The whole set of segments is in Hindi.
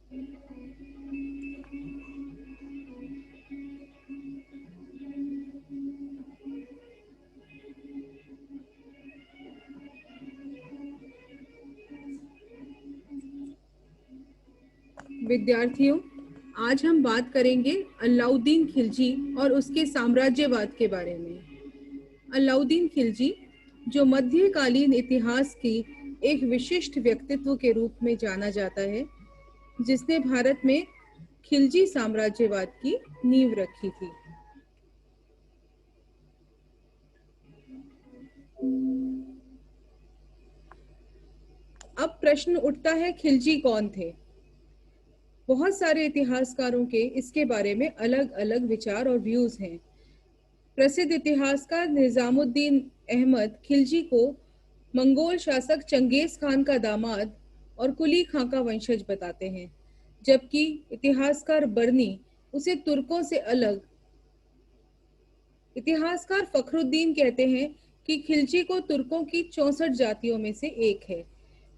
विद्यार्थियों, आज हम बात करेंगे अलाउद्दीन खिलजी और उसके साम्राज्यवाद के बारे में। अलाउद्दीन खिलजी, जो मध्यकालीन इतिहास की एक विशिष्ट व्यक्तित्व के रूप में जाना जाता है, जिसने भारत में खिलजी साम्राज्यवाद की नींव रखी थी। अब प्रश्न उठता है, खिलजी कौन थे? बहुत सारे इतिहासकारों के इसके बारे में अलग अलग विचार और व्यूज हैं। प्रसिद्ध इतिहासकार निजामुद्दीन अहमद खिलजी को मंगोल शासक चंगेज खान का दामाद और कुली खां का वंशज बताते हैं, जबकि इतिहासकार बर्नी उसे तुर्कों से अलग। इतिहासकार फखरुद्दीन कहते हैं कि खिलजी को तुर्कों की 64 जातियों में से एक है।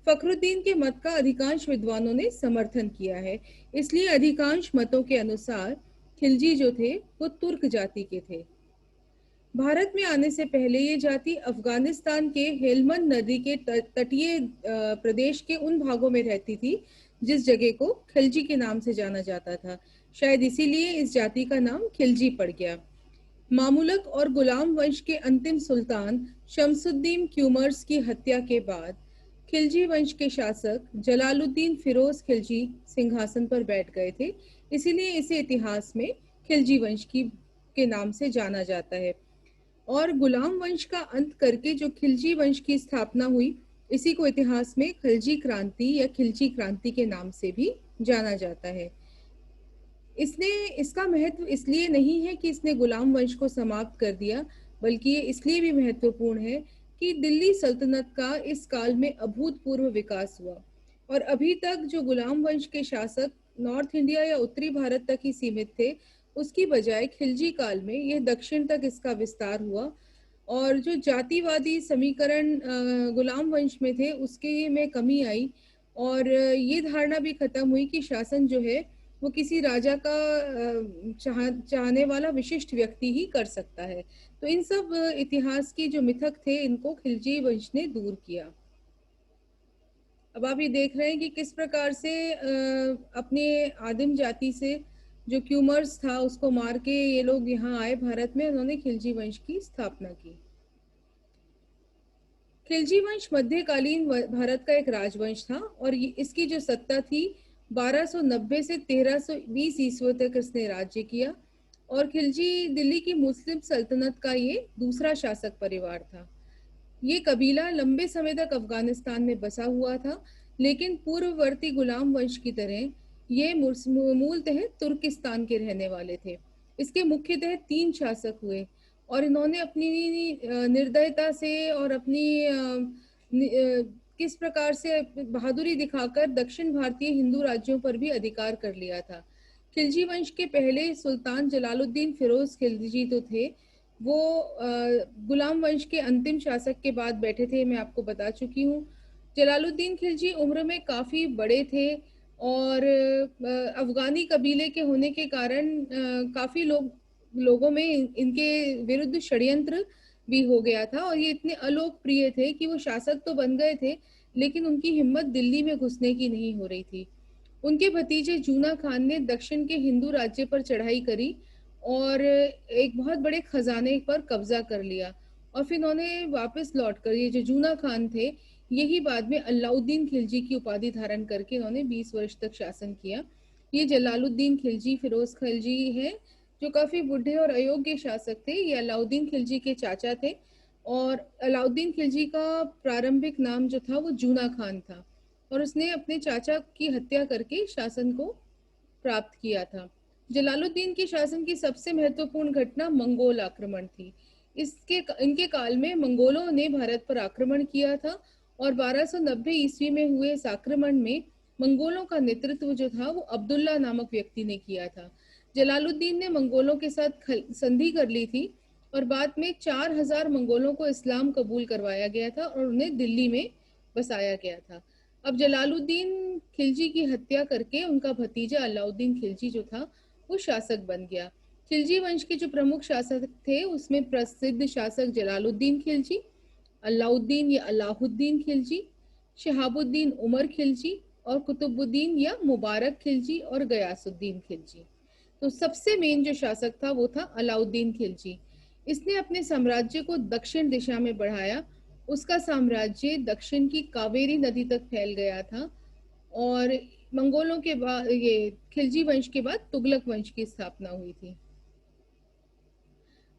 फखरुद्दीन के मत का अधिकांश विद्वानों ने समर्थन किया है, इसलिए अधिकांश मतों के अनुसार खिलजी जो थे वो तुर्क जाति के थे। भारत में आने से पहले ये जाति अफगानिस्तान के हेलमंद नदी के तटीय प्रदेश के उन भागों में रहती थी जिस जगह को खिलजी के नाम से जाना जाता था। शायद इसीलिए इस जाति का नाम खिलजी पड़ गया। मामुलक और गुलाम वंश के अंतिम सुल्तान शमसुद्दीन क्यूमर्स की हत्या के बाद खिलजी वंश के शासक जलालुद्दीन फिरोज खिलजी सिंहासन पर बैठ गए थे, इसीलिए इसे इतिहास में खिलजी वंश के नाम से जाना जाता है। और गुलाम वंश का अंत करके जो खिलजी वंश की स्थापना हुई, इसी को इतिहास में खिलजी क्रांति या खिलजी क्रांति के नाम से भी जाना जाता है। इसका महत्व इसलिए नहीं है कि इसने गुलाम वंश को समाप्त कर दिया, बल्कि ये इसलिए भी महत्वपूर्ण है कि दिल्ली सल्तनत का इस काल में अभूतपूर्व विकास हुआ और अभी तक जो गुलाम वंश के शासक नॉर्थ इंडिया या उत्तरी भारत तक ही सीमित थे, उसकी बजाय खिलजी काल में यह दक्षिण तक इसका विस्तार हुआ और जो जातिवादी समीकरण गुलाम वंश में थे उसके में कमी आई और ये धारणा भी खत्म हुई कि शासन जो है वो किसी राजा का चाहने वाला विशिष्ट व्यक्ति ही कर सकता है। तो इन सब इतिहास की जो मिथक थे, इनको खिलजी वंश ने दूर किया। अब आप ये देख रहे हैं कि किस प्रकार से अपने आदिम जाति से जो क्यूमर्स था उसको मार के ये लोग यहाँ आए भारत में, उन्होंने खिलजी वंश की स्थापना की। खिलजी वंश मध्यकालीन भारत का एक राजवंश था और इसकी जो सत्ता थी 1290 से 1320 ईस्वी तक इसने राज्य किया और खिलजी दिल्ली की मुस्लिम सल्तनत का ये दूसरा शासक परिवार था। ये कबीला लंबे समय तक अफगानिस्तान में बसा हुआ था, लेकिन पूर्ववर्ती गुलाम वंश की तरह ये मूलतः तुर्किस्तान के रहने वाले थे। इसके मुख्यतः 3 शासक हुए और इन्होंने अपनी निर्दयता से और अपनी किस प्रकार से बहादुरी दिखाकर दक्षिण भारतीय हिंदू राज्यों पर भी अधिकार कर लिया था। खिलजी वंश के पहले सुल्तान जलालुद्दीन फिरोज खिलजी तो थे, वो गुलाम वंश के अंतिम शासक के बाद बैठे थे, मैं आपको बता चुकी हूँ। जलालुद्दीन खिलजी उम्र में काफी बड़े थे और अफगानी कबीले के होने के कारण काफी लोगों में इनके विरुद्ध षड्यंत्र भी हो गया था और ये इतने अलोकप्रिय थे कि वो शासक तो बन गए थे, लेकिन उनकी हिम्मत दिल्ली में घुसने की नहीं हो रही थी। उनके भतीजे जूना खान ने दक्षिण के हिंदू राज्य पर चढ़ाई करी और एक बहुत बड़े खजाने पर कब्जा कर लिया और फिर उन्होंने वापस लौटकर, ये जो जूना खान थे, यही बाद में अलाउद्दीन खिलजी की उपाधि धारण करके उन्होंने 20 वर्ष तक शासन किया। ये जलालुद्दीन खिलजी फिरोज खिलजी है जो काफी बुढ़े और अयोग्य शासक थे। ये अलाउद्दीन खिलजी के चाचा थे और अलाउद्दीन खिलजी का प्रारंभिक नाम जो था वो जूना खान था और उसने अपने चाचा की हत्या करके शासन को प्राप्त किया था। जलालुद्दीन के शासन की सबसे महत्वपूर्ण घटना मंगोल आक्रमण थी। इनके काल में मंगोलों ने भारत पर आक्रमण किया था और 1290 ईस्वी में हुए इस आक्रमण में मंगोलों का नेतृत्व जो था वो अब्दुल्ला नामक व्यक्ति ने किया था। जलालुद्दीन ने मंगोलों के साथ संधि कर ली थी और बाद में 4000 मंगोलों को इस्लाम कबूल करवाया गया था और उन्हें दिल्ली में बसाया गया था। अब जलालुद्दीन खिलजी की हत्या करके उनका भतीजा अलाउद्दीन खिलजी जो था वो शासक बन गया। खिलजी वंश के जो प्रमुख शासक थे उसमें प्रसिद्ध शासक जलालुद्दीन खिलजी, अलाउद्दीन या अलाहुद्दीन खिलजी, शहाबुद्दीन उमर खिलजी और कुतुबुद्दीन या मुबारक खिलजी और गयासुद्दीन खिलजी। तो सबसे मेन जो शासक था वो था अलाउद्दीन खिलजी। इसने अपने साम्राज्य को दक्षिण दिशा में बढ़ाया। उसका साम्राज्य दक्षिण की कावेरी नदी तक फैल गया था और मंगोलों के बाद ये खिलजी वंश के बाद तुगलक वंश की स्थापना हुई थी।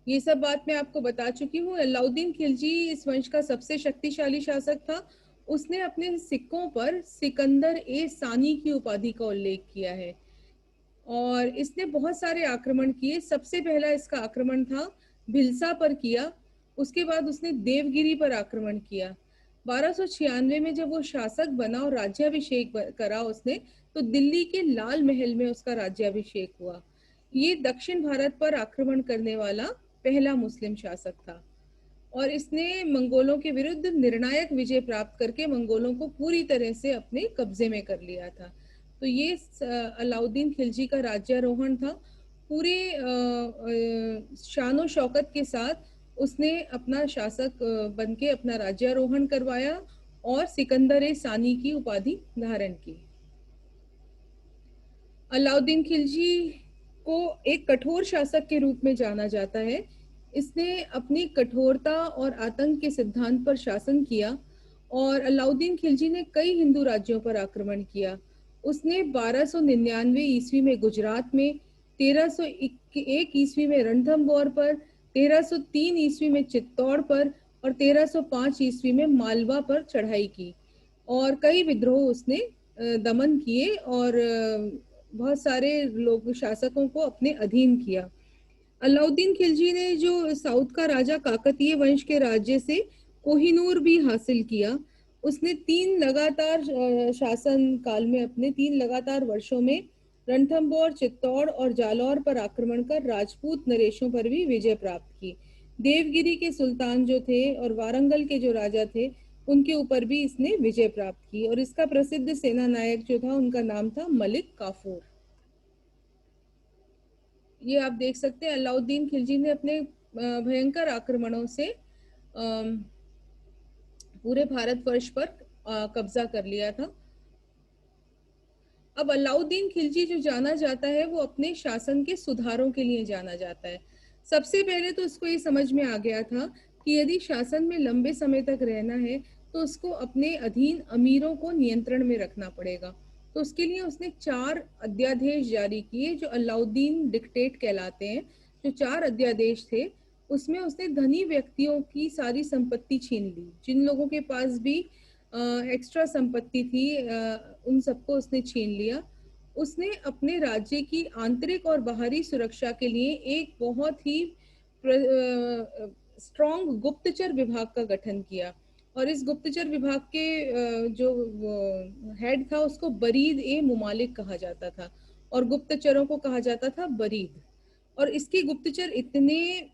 ये सब बात मैं आपको बता चुकी हूँ। अलाउद्दीन खिलजी इस वंश का सबसे शक्तिशाली शासक था। उसने अपने सिक्कों पर सिकंदर ए सानी की उपाधि का उल्लेख किया है और इसने बहुत सारे आक्रमण किए। सबसे पहला इसका आक्रमण था भिलसा पर किया, उसके बाद उसने देवगिरी पर आक्रमण किया। 1296 में जब वो शासक बना और राज्याभिषेक करा उसने, तो दिल्ली के लाल महल में उसका राज्याभिषेक हुआ। ये दक्षिण भारत पर आक्रमण करने वाला पहला मुस्लिम शासक था और इसने मंगोलों के विरुद्ध निर्णायक विजय प्राप्त करके मंगोलों को पूरी तरह से अपने कब्जे में कर लिया था। तो ये अलाउद्दीन खिलजी का राज्यारोहण था। पूरे शानो शौकत के साथ उसने अपना शासक बन के अपना राज्यारोहण करवाया और सिकंदर ए सानी की उपाधि धारण की। अलाउद्दीन खिलजी को एक कठोर शासक के रूप में जाना जाता है। इसने अपनी कठोरता और आतंक के सिद्धांत पर शासन किया और अलाउद्दीन खिलजी ने कई हिंदू राज्यों पर आक्रमण किया। उसने 1299 ईस्वी में गुजरात में, 1301 ईस्वी में रणथंभौर पर, 1303 ईस्वी में चित्तौड़ पर और 1305 ईस्वी में मालवा पर चढ़ाई की और कई विद्रोह उसने दमन किए और बहुत सारे लोग शासकों को अपने अधीन किया। अलाउद्दीन खिलजी ने जो साउथ का राजा काकतीय वंश के राज्य से कोहिनूर भी हासिल किया। उसने 3 लगातार शासन काल में अपने 3 लगातार वर्षों में रणथंभौर, चित्तौड़ और जालौर पर आक्रमण कर राजपूत नरेशों पर भी विजय प्राप्त की। देवगिरी के सुल्तान जो थे और वारंगल के जो राजा थे उनके ऊपर भी इसने विजय प्राप्त की और इसका प्रसिद्ध सेना नायक जो था उनका नाम था मलिक काफूर। ये आप देख सकते हैं अलाउद्दीन खिलजी ने अपने भयंकर आक्रमणों से पूरे भारतवर्ष पर कब्जा कर लिया था। अब अलाउद्दीन खिलजी जो जाना जाता है वो अपने शासन के सुधारों के लिए जाना जाता है। सबसे पहले तो उसको ये समझ में आ गया था कि यदि शासन में लंबे समय तक रहना है तो उसको अपने अधीन अमीरों को नियंत्रण में रखना पड़ेगा। तो उसके लिए उसने 4 अध्यादेश जारी किए जो अलाउद्दीन डिक्टेट कहलाते हैं। जो 4 अध्यादेश थे उसमें उसने धनी व्यक्तियों की सारी संपत्ति छीन ली। जिन लोगों के पास भी एक्स्ट्रा संपत्ति थी उन सबको उसने छीन लिया। उसने अपने राज्य की आंतरिक और बाहरी सुरक्षा के लिए एक बहुत ही स्ट्रॉन्ग गुप्तचर विभाग का गठन किया और इस गुप्तचर विभाग के जो हेड था उसको बरीद ए मुमालिक कहा जाता था और गुप्तचरों को कहा जाता था बरीद। और इसके गुप्तचर इतने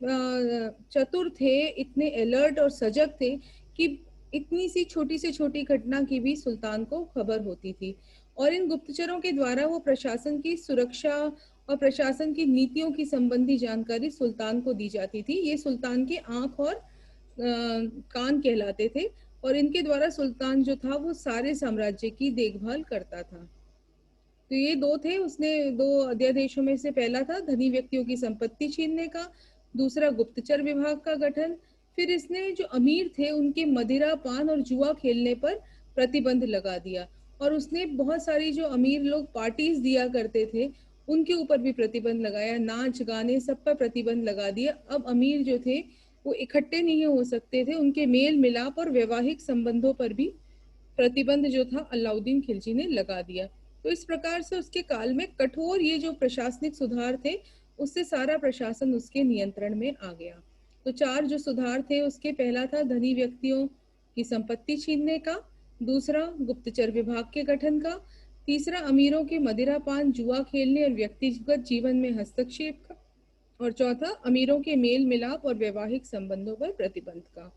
चतुर थे, इतने अलर्ट और सजग थे कि इतनी सी छोटी से छोटी घटना की भी सुल्तान को खबर होती थी और इन गुप्तचरों के द्वारा वो प्रशासन की सुरक्षा और प्रशासन की नीतियों की संबंधी जानकारी सुल्तान को दी जाती थी। ये सुल्तान के आंख और कान कहलाते थे और इनके द्वारा सुल्तान जो था वो सारे साम्राज्य की देखभाल करता था। तो ये 2 थे, उसने 2 अध्यादेशों में से पहला था धनी व्यक्तियों की संपत्ति छीनने का, दूसरा गुप्तचर विभाग का गठन। फिर इसने जो अमीर थे उनके मदिरा पान और जुआ खेलने पर प्रतिबंध लगा दिया और उसने बहुत सारी जो अमीर लोग पार्टीज दिया करते थे उनके ऊपर भी प्रतिबंध लगाया, नाच गाने सब पर प्रतिबंध लगा दिया। अब अमीर जो थे वो इकट्ठे नहीं हो सकते थे, उनके मेल मिलाप और वैवाहिक संबंधों पर भी प्रतिबंध जो था अलाउद्दीन खिलजी ने लगा दिया। तो इस प्रकार से उसके काल में कठोर ये जो प्रशासनिक सुधार थे उससे सारा प्रशासन उसके नियंत्रण में आ गया। तो 4 जो सुधार थे उसके पहला था धनी व्यक्तियों की संपत्ति छीनने का, दूसरा गुप्तचर विभाग के गठन का, तीसरा अमीरों के मदिरा पान जुआ खेलने और व्यक्तिगत जीवन में हस्तक्षेप का और चौथा अमीरों के मेल मिलाप और वैवाहिक संबंधों पर प्रतिबंध का।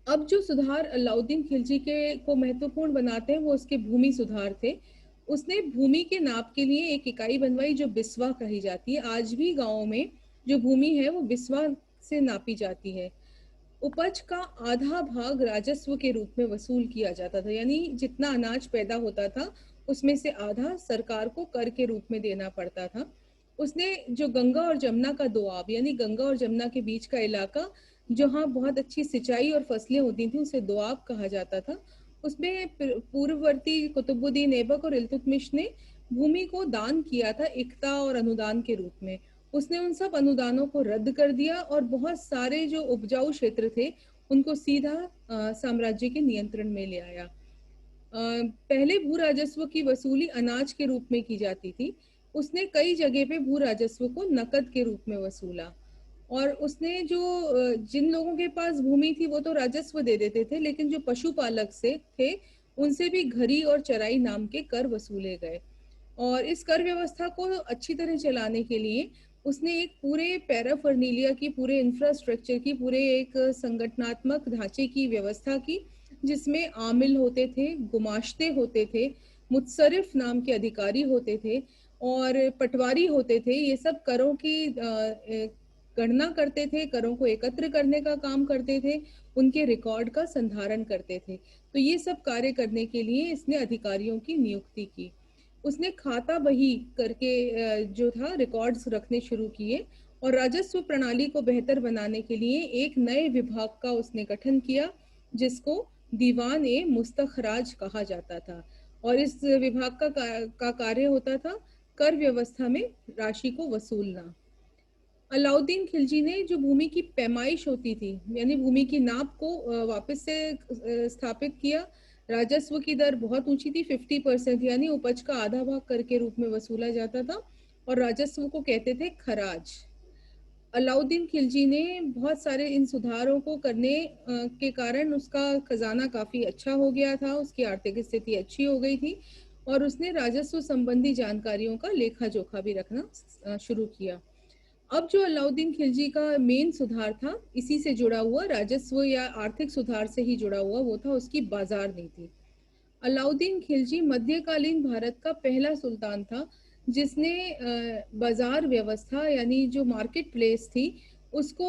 अब जो सुधार अलाउद्दीन खिलजी के को महत्वपूर्ण बनाते हैं वो उसके भूमि सुधार थे। उसने भूमि के नाप के लिए एक इकाई बनवाई जो बिस्वा कही जाती है। आज भी गाँव में जो भूमि है वो बिस्वा से नापी जाती है। उपज का आधा भाग राजस्व के रूप में वसूल किया जाता था, यानी जितना अनाज पैदा होता था उसमें से आधा सरकार को कर के रूप में देना पड़ता था। उसने जो गंगा और जमुना का दोआब, यानी गंगा और जमुना के बीच का इलाका जहाँ बहुत अच्छी सिंचाई और फसलें होती थी उसे दोआब कहा जाता था। उसमें पूर्ववर्ती कुतुबुद्दीन ऐबक और इल्तुतमिश ने भूमि को दान किया था इक्ता और अनुदान के रूप में। उसने उन सब अनुदानों को रद्द कर दिया और बहुत सारे जो उपजाऊ क्षेत्र थे उनको सीधा साम्राज्य के नियंत्रण में ले आया। पहले भू राजस्व की वसूली अनाज के रूप में की जाती थी। उसने कई जगह पे भू राजस्व को नकद के रूप में वसूला। और उसने जो जिन लोगों के पास भूमि थी वो तो राजस्व दे देते थे, लेकिन जो पशुपालक से थे उनसे भी घरी और चराई नाम के कर वसूले गए। और इस कर व्यवस्था को अच्छी तरह चलाने के लिए उसने एक पूरे पैराफर्नीलिया की, पूरे इंफ्रास्ट्रक्चर की, पूरे एक संगठनात्मक ढांचे की व्यवस्था की, जिसमें आमिल होते थे, गुमाश्ते होते थे, मुत्सरिफ नाम के अधिकारी होते थे और पटवारी होते थे। ये सब करों की गणना करते थे, करों को एकत्र करने का काम करते थे, उनके रिकॉर्ड का संधारण करते थे। तो ये सब कार्य करने के लिए इसने अधिकारियों की नियुक्ति की। उसने खाता बही करके जो था रिकॉर्ड्स रखने शुरू किए और राजस्व प्रणाली को बेहतर बनाने के लिए एक नए विभाग का उसने गठन किया जिसको दीवान ए मुस्तखराज कहा जाता था। और इस विभाग का कार्य होता था कर व्यवस्था में राशि को वसूलना। अलाउद्दीन खिलजी ने जो भूमि की पैमाइश होती थी, यानी भूमि की नाप को वापस से स्थापित किया। राजस्व की दर बहुत ऊंची थी, 50%, यानी उपज का आधा भाग कर के रूप में वसूला जाता था और राजस्व को कहते थे खराज। अलाउद्दीन खिलजी ने बहुत सारे इन सुधारों को करने के कारण उसका खजाना काफी अच्छा हो गया था, उसकी आर्थिक स्थिति अच्छी हो गई थी और उसने राजस्व संबंधी जानकारियों का लेखा जोखा भी रखना शुरू किया। अब जो अलाउद्दीन खिलजी का मेन सुधार था, इसी से जुड़ा हुआ राजस्व या आर्थिक सुधार से ही जुड़ा हुआ, वो था उसकी बाजार नीति। अलाउद्दीन खिलजी मध्यकालीन भारत का पहला सुल्तान था जिसने बाजार व्यवस्था यानी जो मार्केट प्लेस थी उसको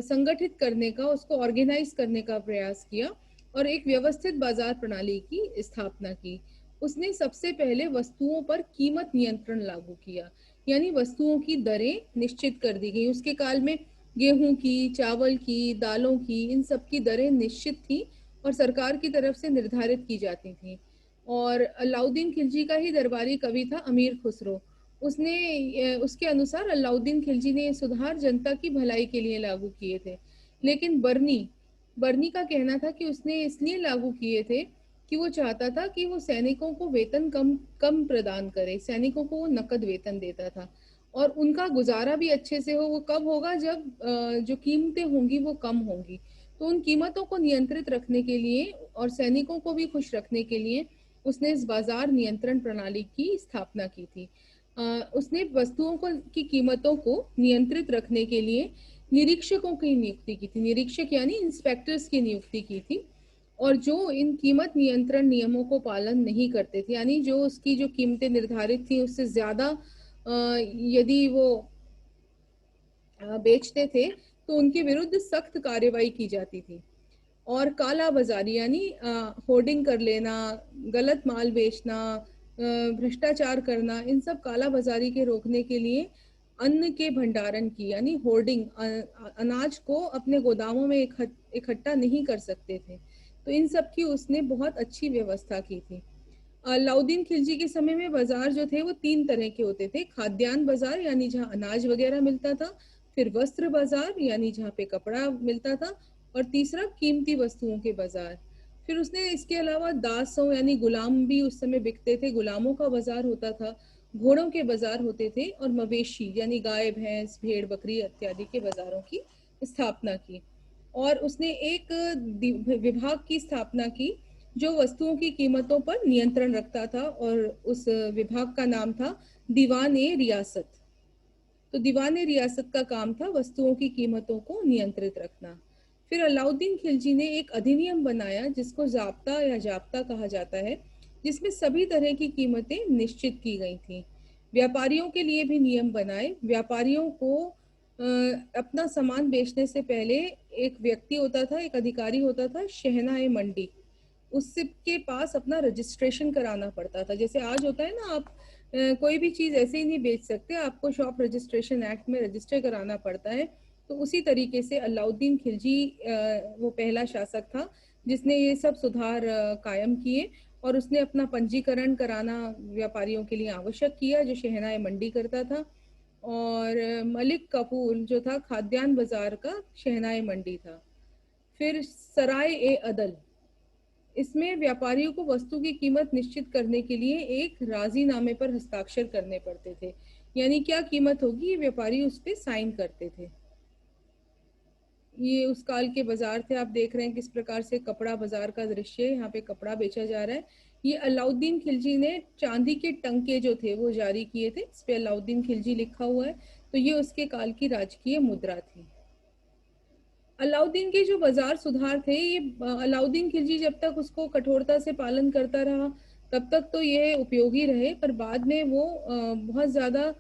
संगठित करने का, उसको ऑर्गेनाइज करने का प्रयास किया और एक व्यवस्थित बाजार प्रणाली की स्थापना की। उसने सबसे पहले वस्तुओं पर कीमत नियंत्रण लागू किया, यानी वस्तुओं की दरें निश्चित कर दी गई। उसके काल में गेहूं की, चावल की, दालों की, इन सब की दरें निश्चित थी और सरकार की तरफ से निर्धारित की जाती थी। और अलाउद्दीन खिलजी का ही दरबारी कवि था अमीर खुसरो। उसने उसके अनुसार अलाउद्दीन खिलजी ने ये सुधार जनता की भलाई के लिए लागू किए थे। लेकिन बर्नी बर्नी का कहना था कि उसने इसलिए लागू किए थे कि वो चाहता था कि वो सैनिकों को वेतन कम कम प्रदान करे। सैनिकों को वो नकद वेतन देता था और उनका गुजारा भी अच्छे से हो। वो कब होगा? जब जो कीमतें होंगी वो कम होंगी। तो उन कीमतों को नियंत्रित रखने के लिए और सैनिकों को भी खुश रखने के लिए उसने इस बाजार नियंत्रण प्रणाली की स्थापना की थी। उसने वस्तुओं को की कीमतों को नियंत्रित रखने के लिए निरीक्षकों की नियुक्ति की थी। निरीक्षक यानी इंस्पेक्टर्स की नियुक्ति की थी और जो इन कीमत नियंत्रण नियमों को पालन नहीं करते थे, यानी जो उसकी जो कीमतें निर्धारित थी उससे ज्यादा यदि वो बेचते थे तो उनके विरुद्ध सख्त कार्रवाई की जाती थी। और काला बाजारी यानी होर्डिंग कर लेना, गलत माल बेचना, भ्रष्टाचार करना, इन सब काला बाजारी के रोकने के लिए अन्न के भंडारण की यानी होर्डिंग, अनाज को अपने गोदामों में इकट्ठा नहीं कर सकते थे। तो इन सब की उसने बहुत अच्छी व्यवस्था की थी। अलाउद्दीन खिलजी के समय में बाजार जो थे वो 3 तरह के होते थे। खाद्यान्न बाजार यानी जहाँ अनाज वगैरह मिलता था, फिर वस्त्र बाजार यानी जहाँ पे कपड़ा मिलता था, और तीसरा कीमती वस्तुओं के बाजार। फिर उसने इसके अलावा दासों यानी गुलाम भी उस समय बिकते थे, गुलामों का बाजार होता था, घोड़ों के बाजार होते थे और मवेशी यानी गाय, भैंस, भेड़, बकरी इत्यादि के बाजारों की स्थापना की। और उसने एक विभाग की स्थापना की जो वस्तुओं की कीमतों पर नियंत्रण रखता था और उस विभाग का नाम था दीवान ए रियासत। तो दीवान ए रियासत का काम था वस्तुओं की कीमतों को नियंत्रित रखना। फिर अलाउद्दीन खिलजी ने एक अधिनियम बनाया जिसको ज़ाब्ता या जाब्ता कहा जाता है, जिसमें सभी तरह की कीमतें निश्चित की गई थी। व्यापारियों के लिए भी नियम बनाए। व्यापारियों को अपना सामान बेचने से पहले एक व्यक्ति होता था, एक अधिकारी होता था, शहनाए मंडी, उसके पास अपना रजिस्ट्रेशन कराना पड़ता था। जैसे आज होता है ना, आप कोई भी चीज़ ऐसे ही नहीं बेच सकते, आपको शॉप रजिस्ट्रेशन एक्ट में रजिस्टर कराना पड़ता है। तो उसी तरीके से अलाउद्दीन खिलजी वो पहला शासक था जिसने ये सब सुधार कायम किए, और उसने अपना पंजीकरण कराना व्यापारियों के लिए आवश्यक किया, जो शहनाए मंडी करता था। और मलिक कफूर जो था, खाद्यान्न बाजार का शहनाए मंडी था। फिर सराय ए अदल, इसमें व्यापारियों को वस्तु की कीमत निश्चित करने के लिए एक राजीनामे पर हस्ताक्षर करने पड़ते थे, यानी क्या कीमत होगी ये व्यापारी उस पर साइन करते थे। ये उस काल के बाजार थे। आप देख रहे हैं किस प्रकार से कपड़ा बाजार का दृश्य है, यहाँ पे कपड़ा बेचा जा रहा है। ये अलाउद्दीन खिलजी ने चांदी के टंके जो थे वो जारी किए थे, इस पे अलाउद्दीन खिलजी लिखा हुआ है, तो ये उसके काल की राजकीय मुद्रा थी। अलाउद्दीन के जो बाजार सुधार थे, ये अलाउद्दीन खिलजी जब तक उसको कठोरता से पालन करता रहा तब तक तो ये उपयोगी रहे, पर बाद में वो बहुत ज़्यादा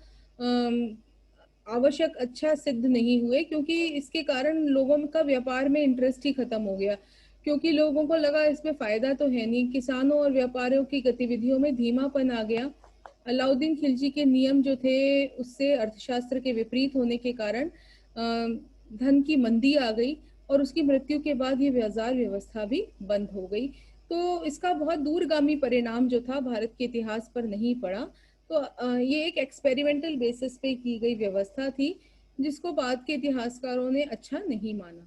आवश्यक अच्छा सिद्ध नहीं हुए, क्योंकि इसके कारण लोगों का व्यापार में इंटरेस्ट ही खत्म हो गया, क्योंकि लोगों को लगा इसमें फायदा तो है नहीं। किसानों और व्यापारियों की गतिविधियों में धीमापन आ गया। अलाउद्दीन खिलजी के नियम जो थे उससे अर्थशास्त्र के विपरीत होने के कारण धन की मंदी आ गई, और उसकी मृत्यु के बाद ये बाजार व्यवस्था भी बंद हो गई। तो इसका बहुत दूरगामी परिणाम जो था भारत के इतिहास पर नहीं पड़ा। तो ये एक एक्सपेरिमेंटल बेसिस पे की गई व्यवस्था थी, जिसको बाद के इतिहासकारों ने अच्छा नहीं माना।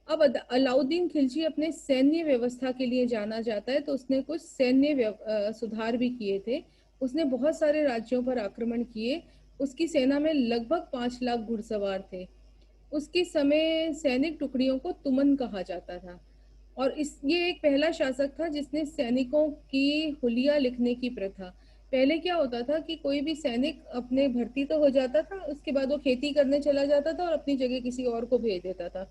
अब अलाउद्दीन खिलजी अपने सैन्य व्यवस्था के लिए जाना जाता है, तो उसने कुछ सैन्य सुधार भी किए थे। उसने बहुत सारे राज्यों पर आक्रमण किए। उसकी सेना में लगभग 5 लाख घुड़सवार थे। उसके समय सैनिक टुकड़ियों को तुमन कहा जाता था, और ये एक पहला शासक था जिसने सैनिकों की हुलिया लिखने की प्रथा। पहले क्या होता था कि कोई भी सैनिक अपने भर्ती तो हो जाता था, उसके बाद वो खेती करने चला जाता था और अपनी जगह किसी और को भेज देता था।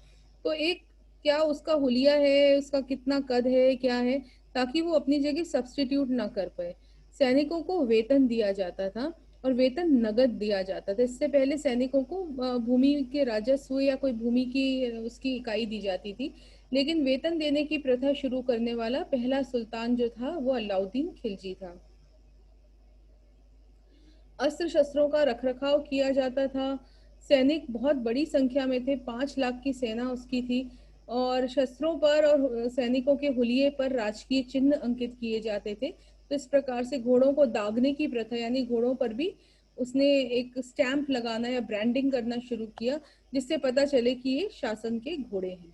तो एक क्या उसका हुलिया है, उसका कितना कद है, क्या है, ताकि वो अपनी जगह सब्सटीट्यूट ना कर पाए। सैनिकों को वेतन दिया जाता था, और वेतन नगद दिया जाता था। इससे पहले सैनिकों को भूमि के राजस्व या कोई भूमि की उसकी इकाई दी जाती थी, लेकिन वेतन देने की प्रथा शुरू करने वाला पहला सुल्तान जो था वो अलाउद्दीन खिलजी था। अस्त्र शस्त्रों का रखरखाव किया जाता था। सैनिक बहुत बड़ी संख्या में थे, 5 लाख की सेना उसकी थी, और शस्त्रों पर और सैनिकों के हुलिये पर राजकीय चिन्ह अंकित किए जाते थे। तो इस प्रकार से घोड़ों को दागने की प्रथा, यानी घोड़ों पर भी उसने एक स्टैंप लगाना या ब्रांडिंग करना शुरू किया, जिससे पता चले कि ये शासन के घोड़े हैं।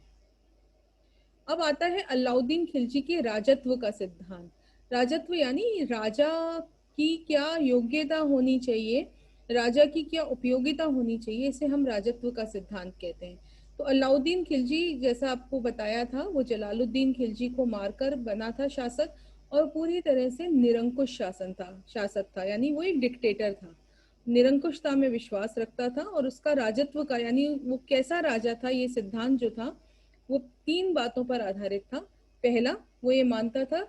अब आता है अलाउद्दीन खिलजी के राजत्व का सिद्धांत। राजत्व यानी राजा की क्या योग्यता होनी चाहिए, राजा की क्या उपयोगिता होनी चाहिए, इसे हम राजत्व का सिद्धांत कहते हैं। तो अलाउद्दीन खिलजी, जैसा आपको बताया था, वो जलालुद्दीन खिलजी को मारकर बना था शासक, और पूरी तरह से निरंकुश शासक था, यानी वो एक डिक्टेटर था। निरंकुशता में विश्वास रखता था, और उसका राजत्व का यानी वो कैसा राजा था, ये सिद्धांत जो था वो 3 बातों पर आधारित था। पहला, वो ये मानता था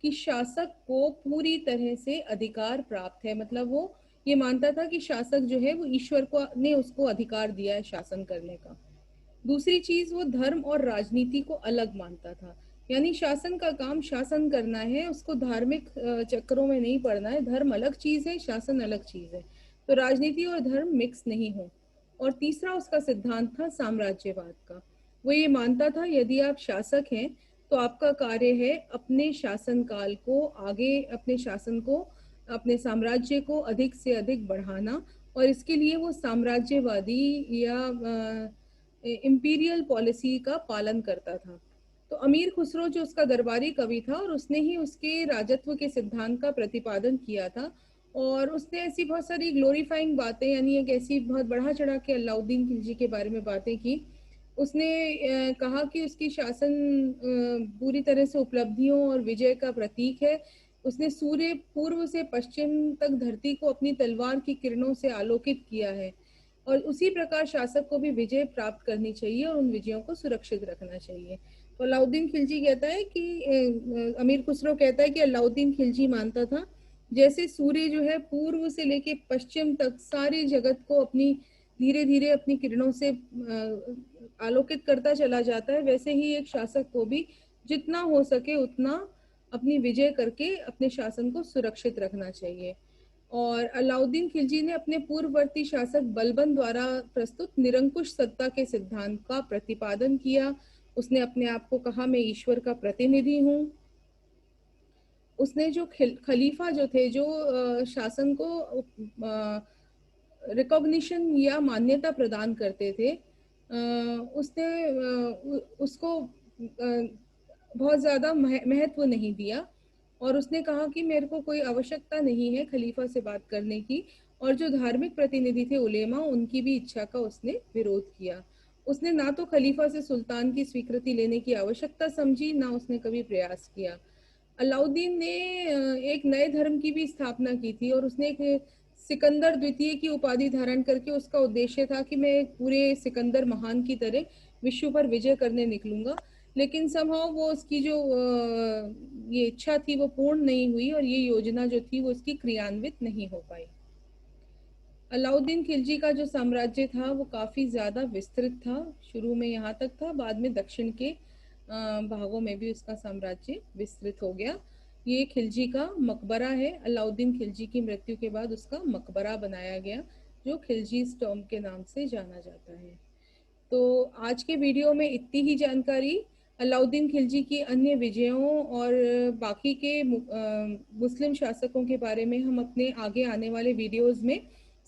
कि शासक को पूरी तरह से अधिकार प्राप्त है, मतलब वो ये मानता था कि शासक जो है वो ईश्वर को ने उसको अधिकार दिया है शासन करने का। दूसरी चीज, वो धर्म और राजनीति को अलग मानता था, यानी शासन का काम शासन करना है, उसको धार्मिक चक्करों में नहीं पड़ना है। धर्म अलग चीज है, शासन अलग चीज है, तो राजनीति और धर्म मिक्स नहीं हो। और तीसरा उसका सिद्धांत था साम्राज्यवाद का। वो ये मानता था यदि आप शासक हैं तो आपका कार्य है अपने शासन काल को आगे, अपने शासन को, अपने साम्राज्य को अधिक से अधिक बढ़ाना, और इसके लिए वो साम्राज्यवादी या इंपीरियल पॉलिसी का पालन करता था। तो अमीर खुसरो जो उसका दरबारी कवि था, और उसने ही उसके राजत्व के सिद्धांत का प्रतिपादन किया था, और उसने ऐसी बहुत सारी ग्लोरीफाइंग बातें, यानी एक ऐसी बहुत बढ़ा चढ़ा के अलाउद्दीन खिलजी के बारे में बातें की। उसने कहा कि उसकी शासन पूरी तरह से उपलब्धियों और विजय का प्रतीक है। उसने सूर्य पूर्व से पश्चिम तक धरती को अपनी तलवार की किरणों से आलोकित किया है, और उसी प्रकार शासक को भी विजय प्राप्त करनी चाहिए और उन विजयों को सुरक्षित रखना चाहिए। तो अलाउद्दीन खिलजी कहता है कि अमीर खुसरो कहता है कि अलाउद्दीन खिलजी मानता था जैसे सूर्य जो है पूर्व से लेके पश्चिम तक सारी जगत को अपनी धीरे धीरे अपनी किरणों से आलोकित करता चला जाता है, वैसे ही एक शासक को भी जितना हो सके उतना अपनी विजय करके अपने शासन को सुरक्षित रखना चाहिए। और अलाउद्दीन खिलजी ने अपने पूर्ववर्ती शासक बलबन द्वारा प्रस्तुत निरंकुश सत्ता के सिद्धांत का प्रतिपादन किया। उसने अपने आप को कहा, मैं ईश्वर का प्रतिनिधि हूँ। उसने जो खलीफा जो थे, जो शासन को रिकॉग्निशन या मान्यता प्रदान करते थे, उसने उसको बहुत ज़्यादा महत्व नहीं दिया और उसने कहा कि मेरे को कोई आवश्यकता नहीं है खलीफा से बात करने की। और जो धार्मिक प्रतिनिधि थे उलेमा, उनकी भी इच्छा का उसने विरोध किया। उसने ना तो खलीफा से सुल्तान की स्वीकृति लेने की आवश्यकता समझी, ना उसने कभी प्रयास किया। अलाउद्दीन ने एक नए धर्म की भी स्थापना की थी और उसने एक सिकंदर द्वितीय की उपाधि धारण करके उसका उद्देश्य था कि मैं पूरे सिकंदर महान की तरह विश्व पर विजय करने निकलूंगा। लेकिन समहाउ वो उसकी जो ये इच्छा थी वो पूर्ण नहीं हुई और ये योजना जो थी वो उसकी क्रियान्वित नहीं हो पाई। अलाउद्दीन खिलजी का जो साम्राज्य था वो काफ़ी ज़्यादा विस्तृत था। शुरू में यहाँ तक था, बाद में दक्षिण के भागों में भी उसका साम्राज्य विस्तृत हो गया। ये खिलजी का मकबरा है। अलाउद्दीन खिलजी की मृत्यु के बाद उसका मकबरा बनाया गया जो खिलजीज़ टॉम्ब के नाम से जाना जाता है। तो आज के वीडियो में इतनी ही जानकारी। अलाउद्दीन खिलजी की अन्य विजयों और बाकी के मुस्लिम शासकों के बारे में हम अपने आगे आने वाले वीडियोस में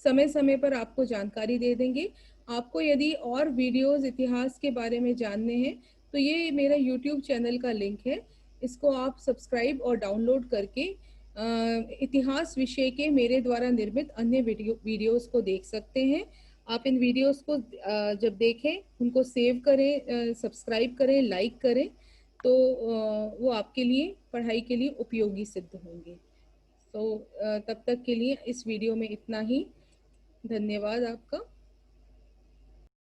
समय समय पर आपको जानकारी दे देंगे। आपको यदि और वीडियोस इतिहास के बारे में जानने हैं तो ये मेरा YouTube चैनल का लिंक है, इसको आप सब्सक्राइब और डाउनलोड करके इतिहास विषय के मेरे द्वारा निर्मित अन्य वीडियोस को देख सकते हैं। आप इन वीडियोस को जब देखें उनको सेव करें, सब्सक्राइब करें, लाइक करें, तो वो आपके लिए पढ़ाई के लिए उपयोगी सिद्ध होंगे। तो तब तक के लिए इस वीडियो में इतना ही। धन्यवाद आपका।